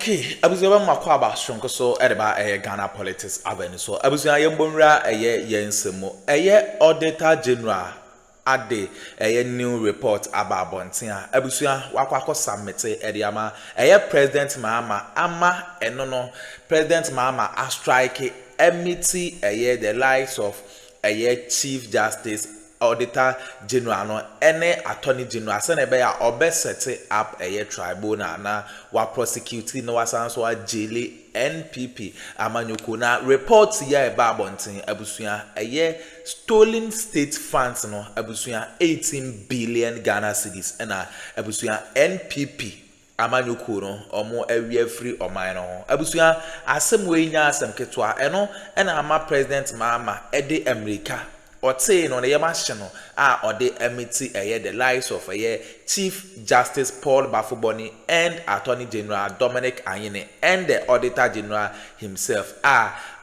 Okay, abusuya makwa aba shonko so edeba Ghana politics avenue so abusuya yembonra yensemo Auditor General Addo new report about bontia abusuya wakwa submit ediama President Mahama ama enono President Mahama a strike emiti the likes of Chief Justice Auditor General no any Attorney General send be obe set up tribunal na wa prosecute no wasanso a jail NPP amanyuko na report ya eba bonten abusuya stolen state funds no abusuya 18 billion Ghana cedis na abusuya NPP amanyuko no omo awie free oman no abusuya asem we nya asem ketwa eno na ama President Mahama ede America Ote no the yamashino or the emiti the lives of Chief Justice Paul Bafuboni and Attorney General Dominic Anyine and the Auditor General himself.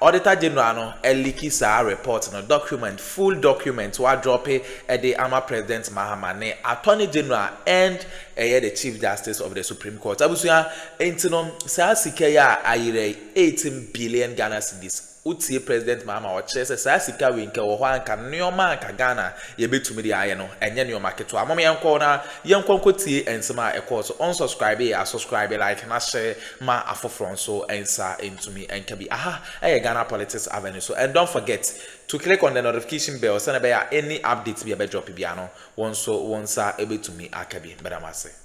Auditor General no leaky sa report no document full document wa drop the ama President Mahama ne Attorney General and the Chief Justice of the Supreme Court. Abusuya entino sa sikeya ayire 18 billion Ghana cedis. Uti President Mahama or Chese Sasika Winka or Wanka Neoma Kagana, Yebitumi Ayano, and Yenio to a moment corner, young Konkoti and Sama a course unsubscribe, subscribe, like, and share my Afro so answer into me and can be Ghana Politics Avenue. So, and don't forget to click on the notification bell, send about any updates be a drop piano, once able to me, Akabi, Bedamase.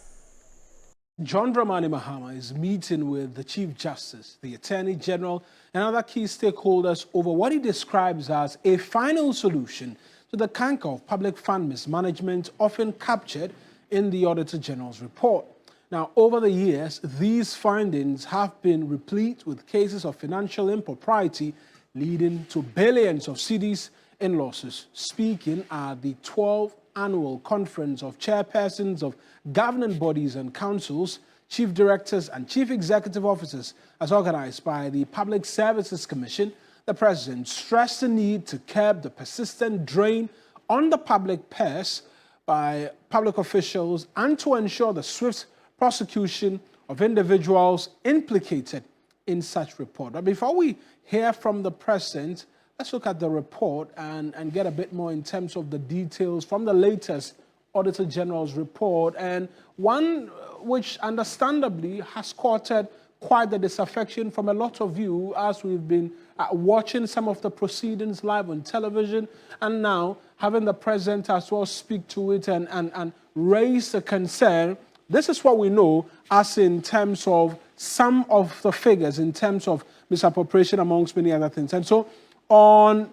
John Dramani Mahama is meeting with the Chief Justice, the Attorney General, and other key stakeholders over what he describes as a final solution to the canker of public fund mismanagement often captured in the Auditor General's report. Now, over the years, these findings have been replete with cases of financial impropriety leading to billions of cedis in losses. Speaking at the 12th Annual Conference of Chairpersons of Governing Bodies and Councils, Chief Directors and Chief Executive Officers as organized by the Public Services Commission, the President stressed the need to curb the persistent drain on the public purse by public officials and to ensure the swift prosecution of individuals implicated in such report. But before we hear from the President, let's look at the report and get a bit more in terms of the details from the latest Auditor General's report, and one which understandably has courted quite the disaffection from a lot of you as we've been watching some of the proceedings live on television and now having the President as well speak to it and raise the concern. This is what we know as in terms of some of the figures, in terms of misappropriation amongst many other things. And so on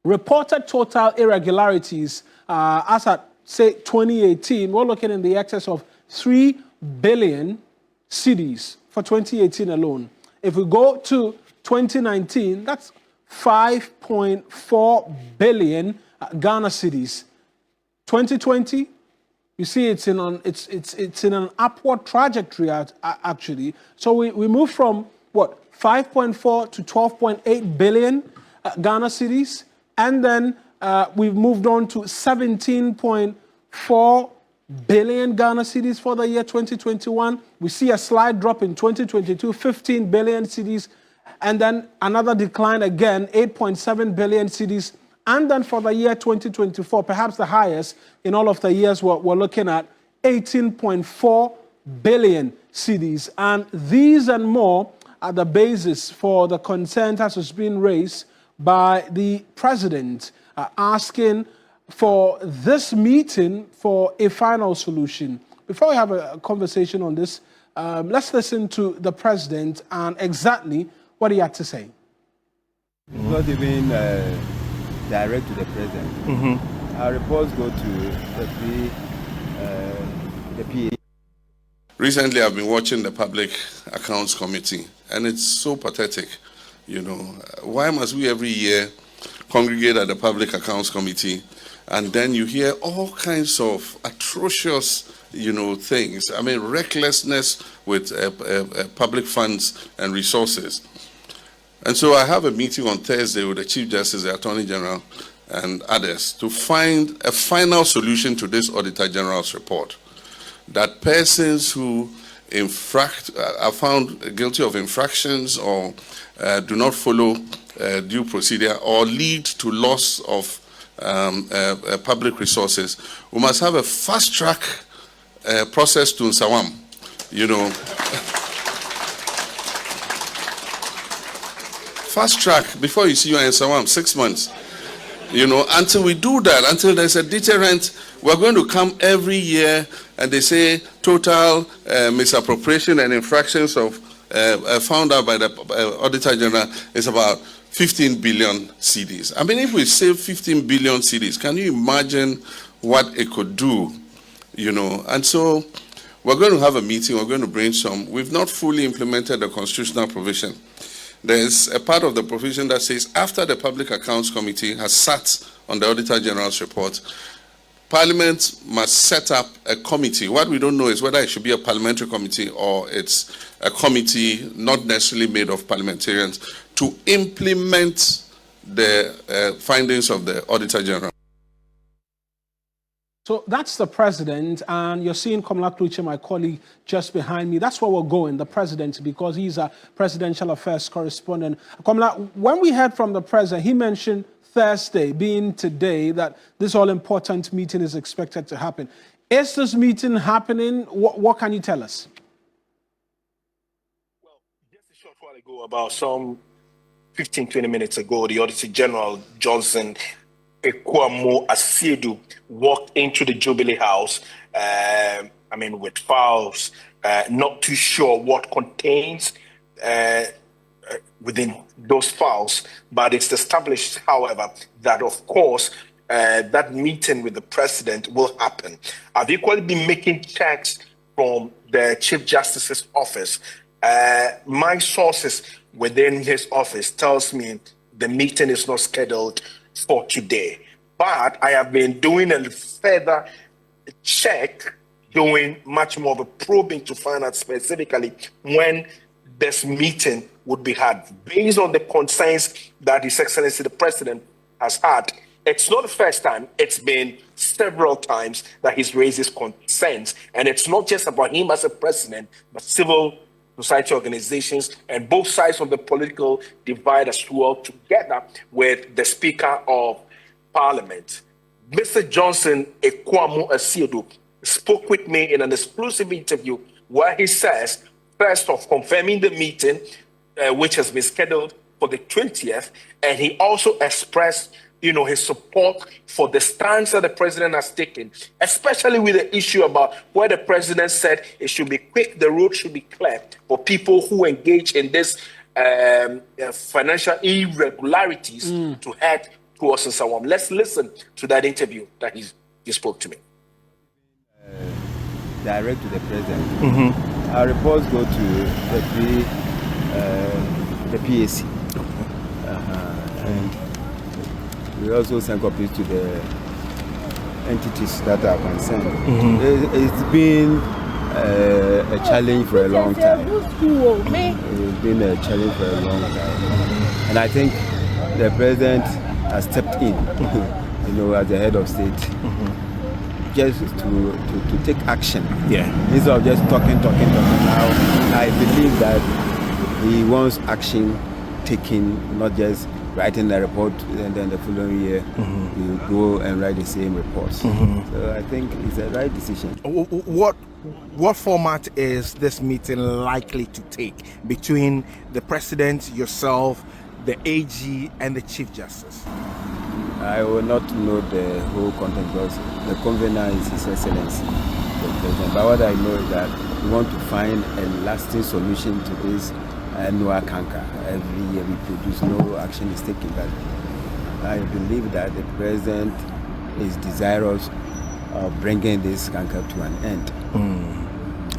reported total irregularities as at, say, 2018, we're looking in the excess of 3 billion cedis for 2018 alone. If we go to 2019, that's 5.4 billion Ghana cedis. 2020, you see it's in an upward trajectory actually. So we moved from what, 5.4 to 12.8 billion Ghana cedis, and then we've moved on to 17.4 billion Ghana cedis for the year 2021. We see a slight drop in 2022, 15 billion cedis, and then another decline again, 8.7 billion cedis. And then for the year 2024, perhaps the highest in all of the years we're looking at, 18.4 billion cedis. And these and more are the basis for the concern that has been raised by the President asking for this meeting for a final solution. Before we have a conversation on this, let's listen to the President and exactly what he had to say. It's not even direct to the President. Our reports go to the PA. Recently, I've been watching the Public Accounts Committee, and it's so pathetic. You know, why must we every year congregate at the Public Accounts Committee, and then you hear all kinds of atrocious, things. I mean, recklessness with public funds and resources. And so I have a meeting on Thursday with the Chief Justice, the Attorney General, and others to find a final solution to this Auditor General's report. That persons who are found guilty of infractions or do not follow due procedure or lead to loss of public resources, we must have a fast-track process to Nsawam, you know. Fast-track, before you see you in Nsawam, 6 months. You know, until we do that, until there's a deterrent, we're going to come every year and they say total misappropriation and infractions of found out by the Auditor General is about 15 billion cedis. I mean, if we save 15 billion cedis, can you imagine what it could do? You know, and so we're going to have a meeting, we're going to brainstorm. We've not fully implemented the constitutional provision. There's a part of the provision that says after the Public Accounts Committee has sat on the Auditor General's report, Parliament must set up a committee. What we don't know is whether it should be a parliamentary committee or it's a committee not necessarily made of parliamentarians to implement the findings of the Auditor General. So that's the president, and you're seeing Komla Kluche, my colleague, just behind me. That's where we're going, the president, because he's a presidential affairs correspondent. Komla, when we heard from the president, he mentioned Thursday, being today, that this all-important meeting is expected to happen. Is this meeting happening? What can you tell us? Well, just a short while ago, about some 15, 20 minutes ago, the Auditor General, Johnson Xp0sě, walked into the Jubilee House, with files, not too sure what contains within those files, but it's established, however, that of course, that meeting with the president will happen. I've equally been making checks from the Chief Justice's office. My sources within his office tells me the meeting is not scheduled for today, but I have been doing a further check, doing much more of a probing to find out specifically when this meeting would be had. Based on the concerns that His Excellency the President has had, it's not the first time, it's been several times that he's raised his concerns, and it's not just about him as a president, but civil society organizations and both sides of the political divide as well, together with the Speaker of Parliament. Mr. Johnson Xp0sě spoke with me in an exclusive interview where he says, first off, confirming the meeting, which has been scheduled for the 20th, and he also expressed his support for the stance that the president has taken, especially with the issue about where the president said it should be quick, the road should be clear for people who engage in this financial irregularities to head towards Nsawam. Let's listen to that interview that he spoke to me. Direct to the president. Our reports go to the PAC. And we also send copies to the entities that are concerned. It's been a challenge for a long time. It's been a challenge for a long time. And I think the president has stepped in, as the head of state, just to take action. Instead of just talking. Now, I believe that he wants action taken, not just writing the report and then the following year you go and write the same reports. So I think it's the right decision. What format is this meeting likely to take between the president, yourself, the AG, and the Chief Justice? I will not know the whole content because the convener is His Excellency the President. But what I know is that we want to find a lasting solution to this annual canker. Every year we produce, no action is taken. But I believe that the president is desirous of bringing this canker to an end.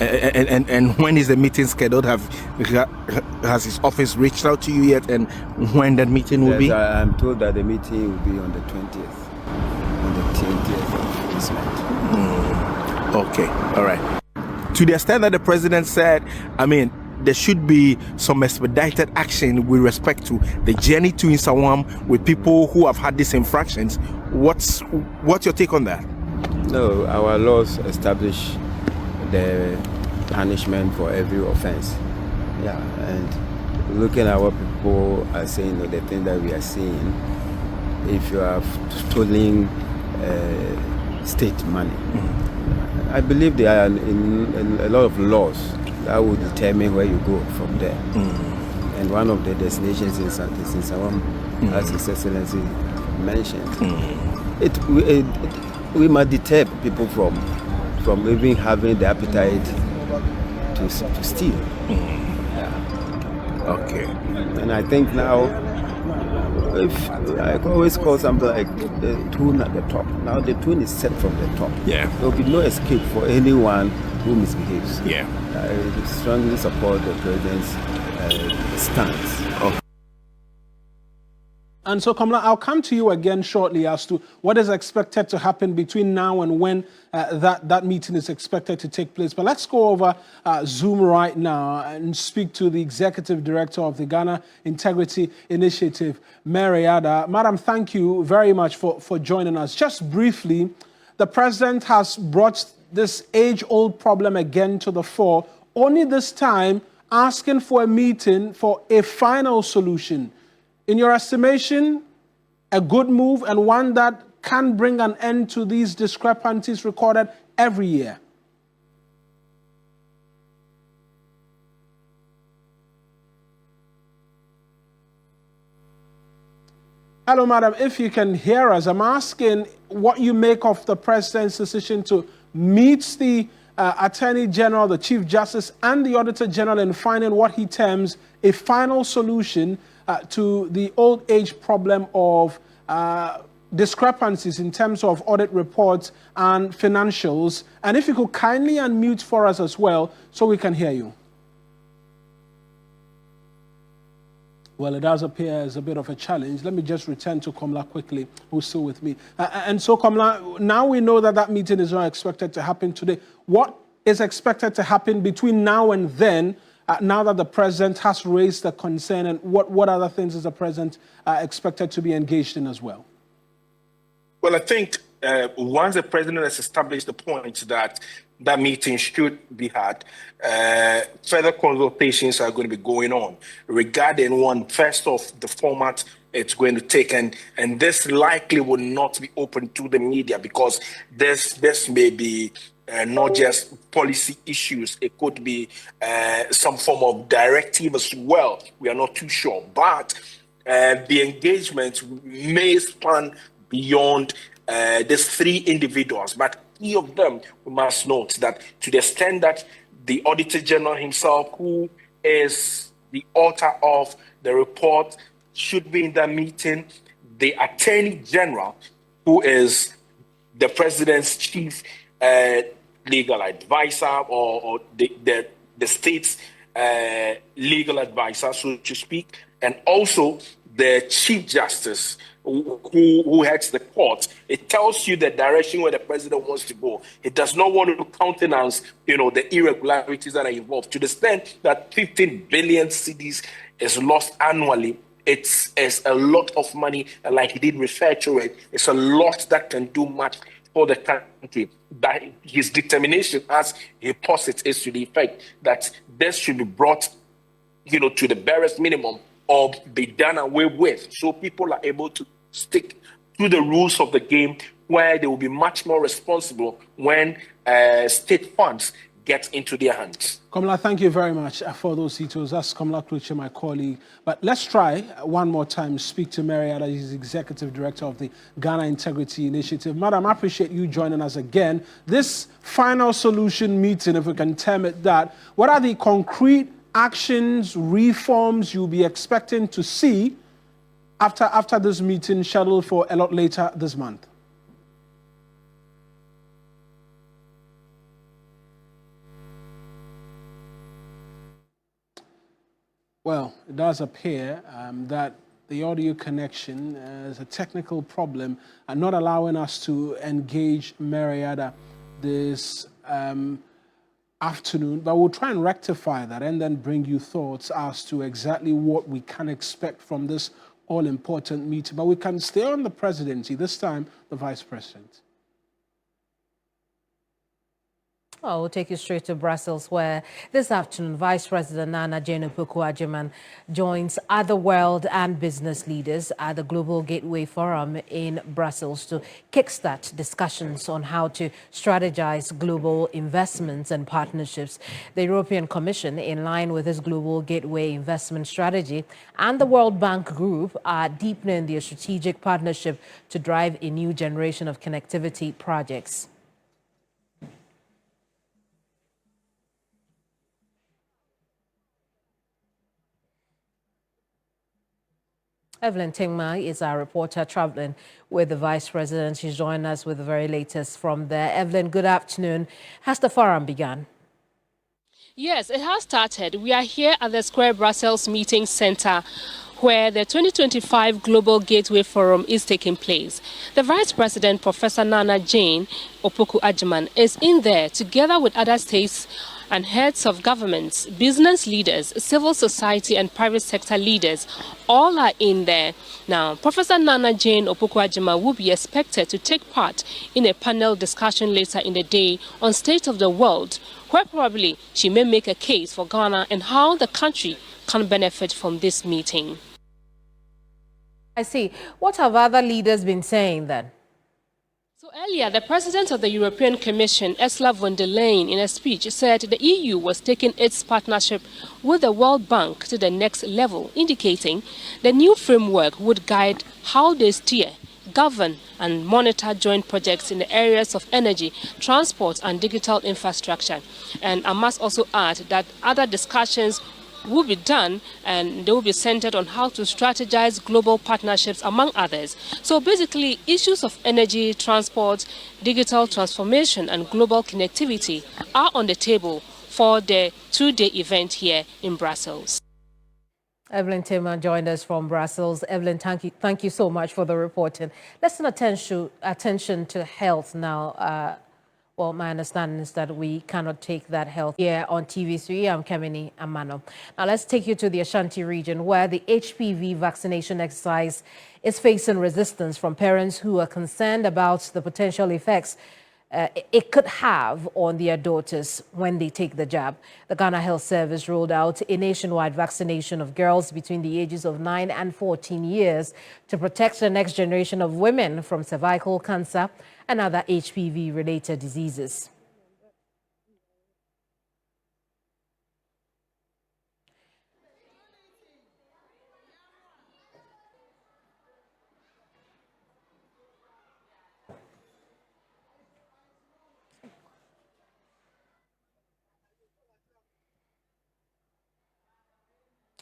And when is the meeting scheduled? Has his office reached out to you yet? And when that meeting will be? I'm told that the meeting will be on the 20th. On the 20th of this month. Okay, all right. To the extent that the president said, there should be some expedited action with respect to the journey to Nsawam with people who have had these infractions. What's your take on that? No, our laws establish the punishment for every offense. Yeah, and looking at what people are saying, or the thing that we are seeing, if you are stealing state money, I believe there are in a lot of laws that will determine where you go from there. And one of the destinations is in St0lěn, as His Excellency mentioned. We must deter people from even having the appetite to steal. Yeah. Okay. And I think now, if I always call something like the tune at the top. Now the tune is set from the top. Yeah. There will be no escape for anyone who misbehaves. Yeah. I strongly support the president's stance. Okay. And so, Kamala, I'll come to you again shortly as to what is expected to happen between now and when that meeting is expected to take place. But let's go over Zoom right now and speak to the Executive Director of the Ghana Integrity Initiative, Mary Addo. Madam, thank you very much for joining us. Just briefly, the President has brought this age-old problem again to the fore, only this time asking for a meeting for a final solution. In your estimation, a good move and one that can bring an end to these discrepancies recorded every year? Hello, madam. If you can hear us, I'm asking what you make of the President's decision to meet the Attorney General, the Chief Justice, and the Auditor General in finding what he terms a final solution to the old age problem of discrepancies in terms of audit reports and financials. And if you could kindly unmute for us as well so we can hear you. Well, it does appear as a bit of a challenge. Let me just return to Komla quickly, who's still with me. And so, Komla, now we know that that meeting is not expected to happen today. What is expected to happen between now and then, now that the President has raised the concern, and what other things is the President expected to be engaged in as well? Well, I think once the President has established the point that that meeting should be had, further consultations are going to be going on regarding one, first off, the format it's going to take, and this likely will not be open to the media because this may be not just policy issues, it could be some form of directive as well. We are not too sure, but the engagement may span beyond these three individuals. But key of them, we must note that to the extent that the Auditor General himself, who is the author of the report, should be in that meeting, the Attorney General, who is the President's chief legal advisor, or the state's legal advisor, so to speak, and also the Chief Justice who heads the court. It tells you the direction where the President wants to go. It does not want to countenance, the irregularities that are involved. To the extent that 15 billion cedis is lost annually, it's a lot of money, and like he did refer to it, it's a lot that can do much for the country. That his determination, as he posits, is to the effect that this should be brought, to the barest minimum or be done away with, so people are able to stick to the rules of the game, where they will be much more responsible when state funds get into their hands. Komla, thank you very much for those details. That's Komla Kluche, my colleague. But let's try one more time to speak to Mary Addo. She's Executive Director of the Ghana Integrity Initiative. Madam, I appreciate you joining us again. This final solution meeting, if we can term it that, what are the concrete actions, reforms you'll be expecting to see after this meeting scheduled for a lot later this month? Well, it does appear that the audio connection is a technical problem and not allowing us to engage Mary Addo this afternoon, but we'll try and rectify that and then bring you thoughts as to exactly what we can expect from this all-important meeting. But we can stay on the presidency, this time the vice president. Well, we'll take you straight to Brussels, where this afternoon, Vice President Nana Jane Opoku-Agyeman joins other world and business leaders at the Global Gateway Forum in Brussels to kickstart discussions on how to strategize global investments and partnerships. The European Commission, in line with its Global Gateway investment strategy, and the World Bank Group are deepening their strategic partnership to drive a new generation of connectivity projects. Evelyn Tingma is our reporter traveling with the Vice President. She's joining us with the very latest from there. Evelyn, good afternoon. Has the forum begun? Yes, it has started. We are here at the Square Brussels Meeting Center, where the 2025 Global Gateway Forum is taking place. The Vice President, Professor Nana Jane Opoku-Agyeman, is in there together with other states and heads of governments, business leaders, civil society and private sector leaders. All are in there. Now, Professor Nana Jane Opoku-Agyeman will be expected to take part in a panel discussion later in the day on state of the world, where probably she may make a case for Ghana and how the country can benefit from this meeting. I see. What have other leaders been saying then? So earlier, the President of the European Commission, Ursula von der Leyen, in a speech said the EU was taking its partnership with the World Bank to the next level, indicating the new framework would guide how they steer, govern and monitor joint projects in the areas of energy, transport and digital infrastructure. And I must also add that other discussions will be done and they will be centered on how to strategize global partnerships, among others. So basically, issues of energy, transport, digital transformation and global connectivity are on the table for the two-day event here in Brussels. Evelyn Tingma joined us from Brussels. Evelyn, thank you so much for the reporting. Let's turn attention to health now. Well, my understanding is that we cannot take that health here on TV3. I'm Kemini Amano. Now, let's take you to the Ashanti region, where the HPV vaccination exercise is facing resistance from parents who are concerned about the potential effects it could have on their daughters when they take the jab. The Ghana Health Service rolled out a nationwide vaccination of girls between the ages of 9 and 14 years to protect the next generation of women from cervical cancer and other HPV-related diseases.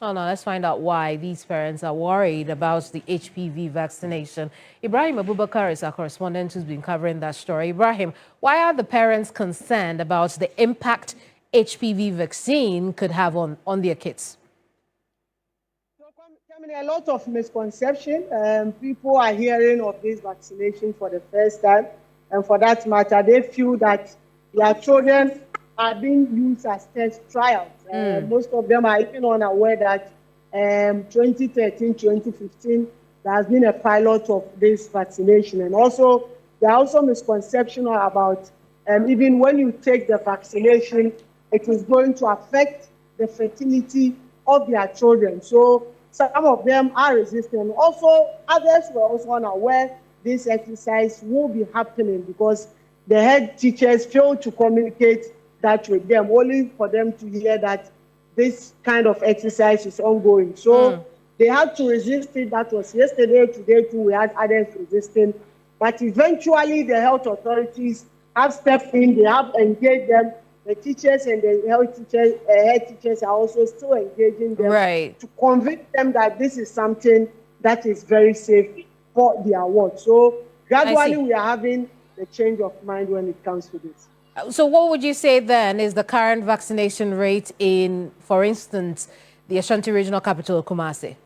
Oh, now let's find out why these parents are worried about the HPV vaccination. Ibrahim Abubakar is our correspondent who's been covering that story. Ibrahim, why are the parents concerned about the impact HPV vaccine could have on their kids? A lot of misconception. People are hearing of this vaccination for the first time. And for that matter, they feel that their children are being used as test trials. Most of them are even unaware that 2013, 2015, there has been a pilot of this vaccination. And also, there are also misconceptions about even when you take the vaccination, it is going to affect the fertility of their children. So some of them are resistant. Also, others were also unaware this exercise will be happening because the head teachers failed to communicate that with them, only for them to hear that this kind of exercise is ongoing. So they had to resist it. That was yesterday. Today too, we had others resisting. But eventually, the health authorities have stepped in. They have engaged them. The teachers and the head teachers are also still engaging them to convince them that this is something that is very safe for their work. So gradually, we are having the change of mind when it comes to this. So what would you say then is the current vaccination rate in, for instance, the Ashanti Regional Capital, Kumasi?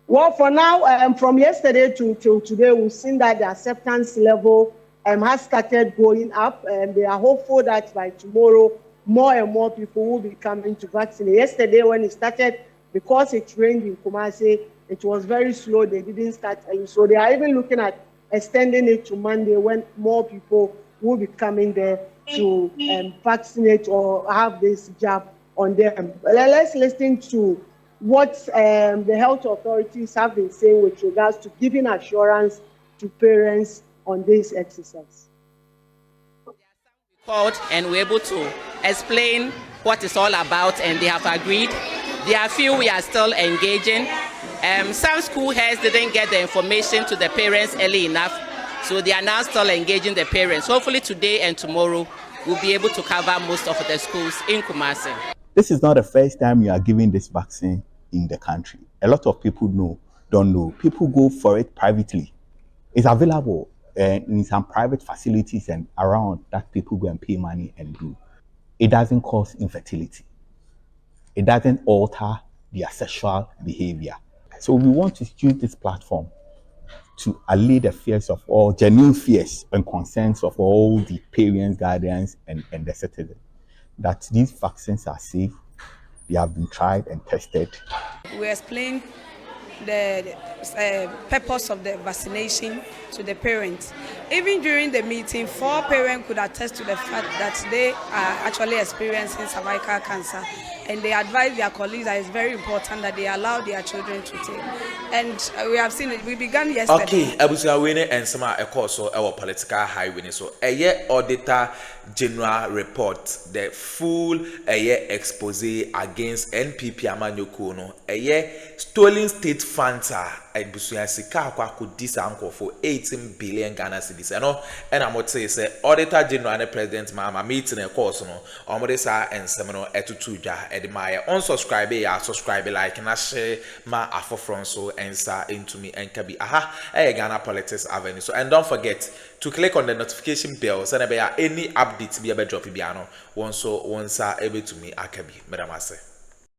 Well, for now, from yesterday to today, we've seen that the acceptance level has started going up, and they are hopeful that by tomorrow, more and more people will be coming to vaccinate. Yesterday, when it started, because it rained in Kumasi, it was very slow. They didn't start early. So they are even looking at extending it to Monday when more people will be coming there to vaccinate or have this jab on them. Let's listen to what the health authorities have been saying with regards to giving assurance to parents on this exercise. And we're able to explain what it's all about, and they have agreed. There are few we are still engaging. Some school heads didn't get the information to the parents early enough, so they are now still engaging the parents. Hopefully today and tomorrow we'll be able to cover most of the schools in Kumasi. This is not the first time you are giving this vaccine in the country. A lot of people don't know. People go for it privately. It's available in some private facilities and around that people go and pay money and do. It doesn't cause infertility. It doesn't alter their sexual behavior. So we want to use this platform to allay the fears of all, genuine fears and concerns of all the parents, guardians, and the citizens, that these vaccines are safe, they have been tried and tested. We explained the purpose of the vaccination to the parents. Even during the meeting, 4 parents could attest to the fact that they are actually experiencing cervical cancer, and they advise their colleagues that it's very important that they allow their children to take. And we have seen it. We began yesterday. Okay, Abusia Wene and some so our political highway. So a Auditor General report, the full expose against NPP Amanyokuno, a stolen state funds Abusia Sika could disanko for 18 billion Ghana cedis. And I'm what say Auditor General and President Mahama meeting a course no Omodesa and Semino etutuja edmire unsubscribe ya subscribe like na share ma afofron so answer into me and kabi Ghana Politics Avenue. So and don't forget to click on the notification bell so that any updates be able to drop biano once able to me akabi. Madam Ase.